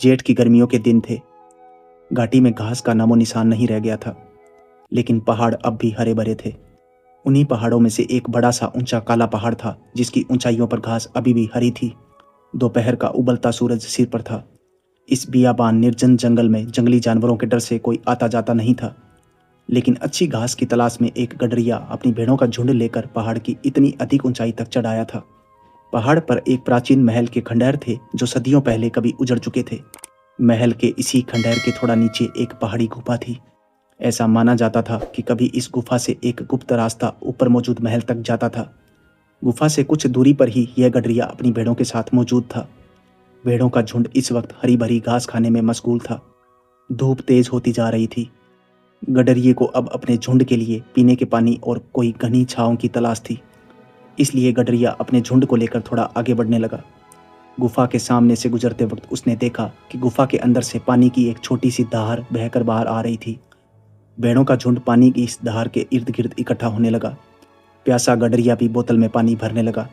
जेठ की गर्मियों के दिन थे। घाटी में घास का नामो निशान नहीं रह गया था, लेकिन पहाड़ अब भी हरे भरे थे। उन्हीं पहाड़ों में से एक बड़ा सा ऊंचा काला पहाड़ था, जिसकी ऊंचाइयों पर घास अभी भी हरी थी। दोपहर का उबलता सूरज सिर पर था। इस बियाबान निर्जन जंगल में जंगली जानवरों के डर से कोई आता जाता नहीं था, लेकिन अच्छी घास की तलाश में एक गडरिया अपनी भेड़ों का झुंड लेकर पहाड़ की इतनी अधिक ऊंचाई तक चढ़ आया था। पहाड़ पर एक प्राचीन महल के खंडहर थे, जो सदियों पहले कभी उजड़ चुके थे। महल के इसी खंडहर के थोड़ा नीचे एक पहाड़ी गुफा थी। ऐसा माना जाता था कि कभी इस गुफा से एक गुप्त रास्ता ऊपर मौजूद महल तक जाता था। गुफा से कुछ दूरी पर ही यह गडरिया अपनी भेड़ों के साथ मौजूद था। भेड़ों का झुंड इस वक्त हरी भरी घास खाने में मशगूल था। धूप तेज होती जा रही थी। गडरिये को अब अपने झुंड के लिए पीने के पानी और कोई घनी छांव की तलाश थी। इसलिए गडरिया अपने झुंड को लेकर थोड़ा आगे बढ़ने लगा। गुफा के सामने से गुजरते वक्त उसने देखा कि गुफा के अंदर से पानी की एक छोटी सी धार बहकर बाहर आ रही थी। भेड़ों का झुंड पानी की इस धार के इर्द गिर्द इकट्ठा होने लगा। प्यासा गडरिया भी बोतल में पानी भरने लगा।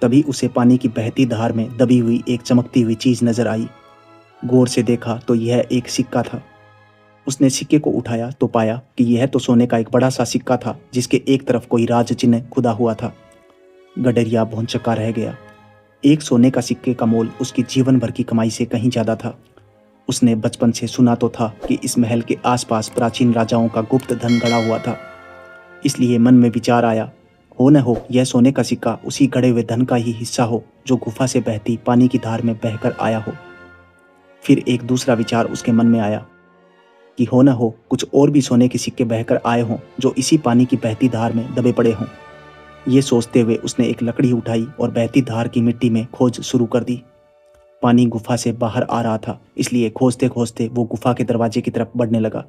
तभी उसे पानी की बहती धार में दबी हुई एक चमकती हुई चीज नजर आई। गौर से देखा तो यह एक सिक्का था। उसने सिक्के को उठाया तो पाया कि यह तो सोने का एक बड़ा सा सिक्का था, जिसके एक तरफ कोई राज चिन्ह खुदा हुआ था। गडरिया भौंचक्का रह गया। एक सोने का सिक्के का मोल उसकी जीवन भर की कमाई से कहीं ज्यादा था। उसने बचपन से सुना तो था कि इस महल के आसपास प्राचीन राजाओं का गुप्त धन गड़ा हुआ था। इसलिए मन में विचार आया, हो न हो यह सोने का सिक्का उसी गड़े हुए धन का ही हिस्सा हो, जो गुफा से बहती पानी की धार में बहकर आया हो। फिर एक दूसरा विचार उसके मन में आया कि हो न हो कुछ और भी सोने के सिक्के बहकर आए हों, जो इसी पानी की बहती धार में दबे पड़े हों। ये सोचते हुए उसने एक लकड़ी उठाई और बहती धार की मिट्टी में खोज शुरू कर दी। पानी गुफा से बाहर आ रहा था, इसलिए खोजते खोजते वो गुफा के दरवाजे की तरफ बढ़ने लगा।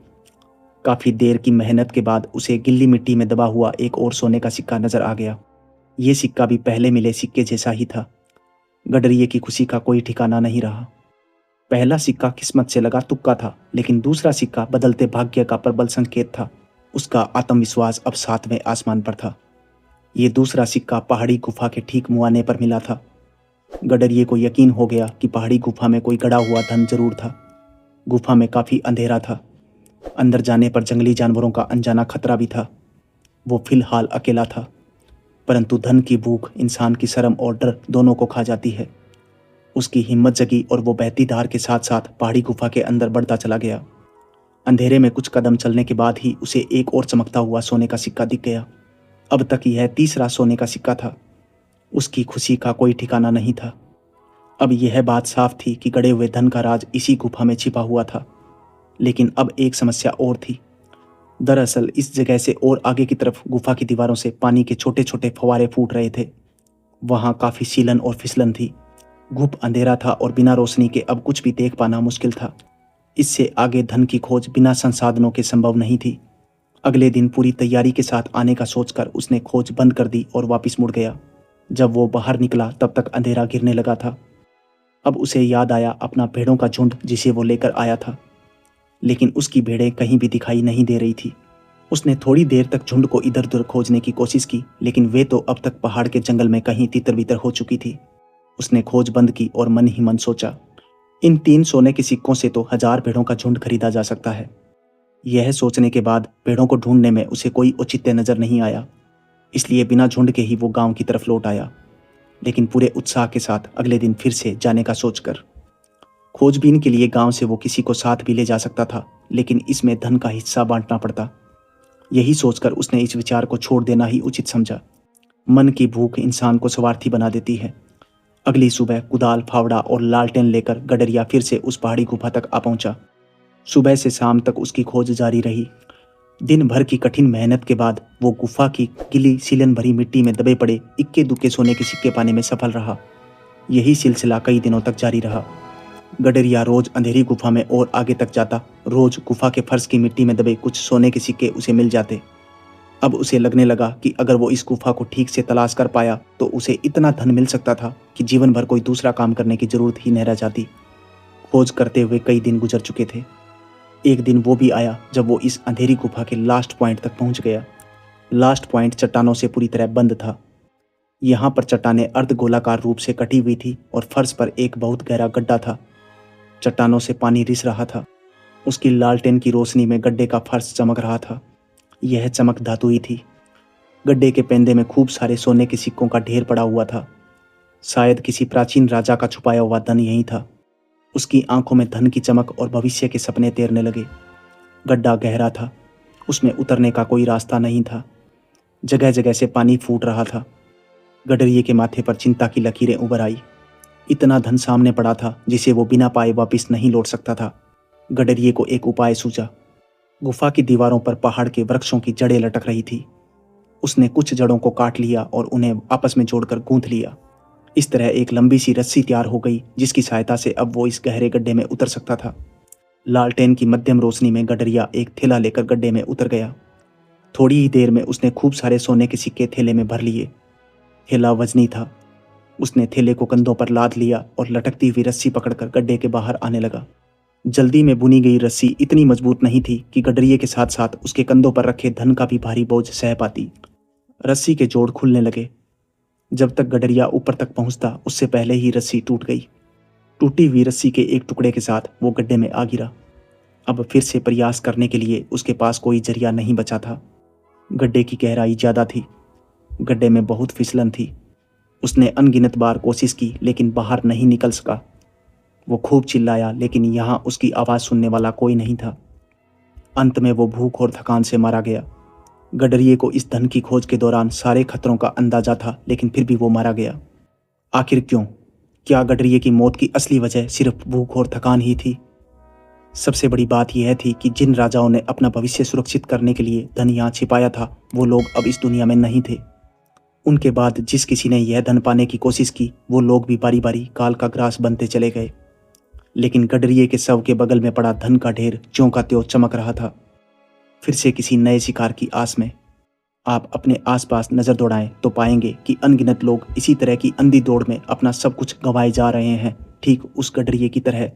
काफी देर की मेहनत के बाद उसे गिल्ली मिट्टी में दबा हुआ एक और सोने का सिक्का नजर आ गया। ये सिक्का भी पहले मिले सिक्के जैसा ही था। गडरिये की खुशी का कोई ठिकाना नहीं रहा। पहला सिक्का किस्मत से लगा तुक्का था, लेकिन दूसरा सिक्का बदलते भाग्य का प्रबल संकेत था। उसका आत्मविश्वास अब सातवें आसमान पर था। ये दूसरा सिक्का पहाड़ी गुफा के ठीक मुआने पर मिला था। गडरिये को यकीन हो गया कि पहाड़ी गुफा में कोई गड़ा हुआ धन जरूर था। गुफा में काफी अंधेरा था। अंदर जाने पर जंगली जानवरों का अनजाना खतरा भी था। वो फिलहाल अकेला था, परंतु धन की भूख इंसान की शर्म और डर दोनों को खा जाती है। उसकी हिम्मत जगी और वो बहती धार के साथ साथ पहाड़ी गुफा के अंदर बढ़ता चला गया। अंधेरे में कुछ कदम चलने के बाद ही उसे एक और चमकता हुआ सोने का सिक्का दिख गया। अब तक यह तीसरा सोने का सिक्का था। उसकी खुशी का कोई ठिकाना नहीं था। अब यह बात साफ थी कि गड़े हुए धन का राज इसी गुफा में छिपा हुआ था। लेकिन अब एक समस्या और थी। दरअसल इस जगह से और आगे की तरफ गुफा की दीवारों से पानी के छोटे छोटे फव्वारे फूट रहे थे। वहां काफी सीलन और फिसलन थी। घुप अंधेरा था और बिना रोशनी के अब कुछ भी देख पाना मुश्किल था। इससे आगे धन की खोज बिना संसाधनों के संभव नहीं थी। अगले दिन पूरी तैयारी के साथ आने का सोचकर उसने खोज बंद कर दी और वापस मुड़ गया। जब वो बाहर निकला तब तक अंधेरा गिरने लगा था। अब उसे याद आया अपना भेड़ों का झुंड जिसे वो लेकर आया था, लेकिन उसकी भेड़ें कहीं भी दिखाई नहीं दे रही थी। उसने थोड़ी देर तक झुंड को इधर उधर खोजने की कोशिश की, लेकिन वे तो अब तक पहाड़ के जंगल में कहीं तितर बितर हो चुकी थी। उसने खोज बंद की और मन ही मन सोचा, इन 3 सोने के सिक्कों से तो 1000 भेड़ों का झुंड खरीदा जा सकता है। यह सोचने के बाद भेड़ों को ढूंढने में उसे कोई औचित्य नजर नहीं आया, इसलिए बिना झुंड के ही वो गांव की तरफ लौट आया, लेकिन पूरे उत्साह के साथ अगले दिन फिर से जाने का सोचकर। खोजबीन के लिए गांव से वो किसी को साथ भी ले जा सकता था, लेकिन इसमें धन का हिस्सा बांटना पड़ता। यही सोचकर उसने इस विचार को छोड़ देना ही उचित समझा। मन की भूख इंसान को स्वार्थी बना देती है। अगली सुबह कुदाल, फावड़ा और लालटेन लेकर गडरिया फिर से उस पहाड़ी गुफा तक आ पहुंचा। सुबह से शाम तक उसकी खोज जारी रही। दिन भर की कठिन मेहनत के बाद वो गुफा की गीली सीलन भरी मिट्टी में दबे पड़े इक्के दुक्के सोने के सिक्के पाने में सफल रहा। यही सिलसिला कई दिनों तक जारी रहा। गडरिया रोज अंधेरी गुफा में और आगे तक जाता। रोज गुफा के फर्श की मिट्टी में दबे कुछ सोने के सिक्के उसे मिल जाते। अब उसे लगने लगा कि अगर वो इस गुफा को ठीक से तलाश कर पाया तो उसे इतना धन मिल सकता था कि जीवन भर कोई दूसरा काम करने की जरूरत ही न रह जाती। खोज करते हुए कई दिन गुजर चुके थे। एक दिन वो भी आया जब वो इस अंधेरी गुफा के लास्ट पॉइंट तक पहुंच गया। लास्ट पॉइंट चट्टानों से पूरी तरह बंद था। यहाँ पर चट्टानें अर्ध गोलाकार रूप से कटी हुई थी और फर्श पर एक बहुत गहरा गड्ढा था। चट्टानों से पानी रिस रहा था। उसकी लालटेन की रोशनी में गड्ढे का फर्श चमक रहा था। यह चमक धातुई थी। गड्ढे के पेंदे में खूब सारे सोने के सिक्कों का ढेर पड़ा हुआ था। शायद किसी प्राचीन राजा का छुपाया हुआ धन यही था। उसकी आंखों में धन की चमक और भविष्य के सपने तैरने लगे। गड्ढा गहरा था, उसमें उतरने का कोई रास्ता नहीं था। जगह जगह से पानी फूट रहा था। गडरिये के माथे पर चिंता की लकीरें उभर आई। इतना धन सामने पड़ा था जिसे वो बिना पाए वापस नहीं लौट सकता था। गडरिये को एक उपाय सूझा। गुफा की दीवारों पर पहाड़ के वृक्षों की जड़ें लटक रही थी। उसने कुछ जड़ों को काट लिया और उन्हें आपस में जोड़कर गूंथ लिया। इस तरह एक लंबी सी रस्सी तैयार हो गई जिसकी सहायता से अब वो इस गहरे गड्ढे में उतर सकता था। लालटेन की मध्यम रोशनी में गडरिया एक थैला लेकर गड्ढे में उतर गया। थोड़ी ही देर में उसने खूब सारे सोने के सिक्के थैले में भर लिए। थैला वजनी था। उसने थैले को कंधों पर लाद लिया और लटकती हुई रस्सी पकड़कर गड्ढे के बाहर आने लगा। जल्दी में बुनी गई रस्सी इतनी मजबूत नहीं थी कि गडरिये के साथ साथ उसके कंधों पर रखे धन का भी भारी बोझ सह पाती। रस्सी के जोड़ खुलने लगे। जब तक गडरिया ऊपर तक पहुंचता उससे पहले ही रस्सी टूट गई। टूटी हुई रस्सी के एक टुकड़े के साथ वो गड्ढे में आ गिरा। अब फिर से प्रयास करने के लिए उसके पास कोई जरिया नहीं बचा था। गड्ढे की गहराई ज्यादा थी। गड्ढे में बहुत फिसलन थी। उसने अनगिनत बार कोशिश की लेकिन बाहर नहीं निकल सका। वो खूब चिल्लाया लेकिन यहाँ उसकी आवाज़ सुनने वाला कोई नहीं था। अंत में वो भूख और थकान से मारा गया। गडरिये को इस धन की खोज के दौरान सारे खतरों का अंदाजा था लेकिन फिर भी वो मारा गया। आखिर क्यों? क्या गडरिये की मौत की असली वजह सिर्फ भूख और थकान ही थी? सबसे बड़ी बात यह थी कि जिन राजाओं ने अपना भविष्य सुरक्षित करने के लिए धन यहाँ छिपाया था वो लोग अब इस दुनिया में नहीं थे। उनके बाद जिस किसी ने यह धन पाने की कोशिश की वो लोग भी बारी बारी काल का ग्रास बनते चले गए। लेकिन गडरिये के शव के बगल में पड़ा धन का ढेर ज्यों का त्यों चमक रहा था। फिर से किसी नए शिकार की आस में आप अपने आसपास नजर दौड़ाएं तो पाएंगे कि अनगिनत लोग इसी तरह की अंधी दौड़ में अपना सब कुछ गंवाए जा रहे हैं, ठीक उस गडरिये की तरह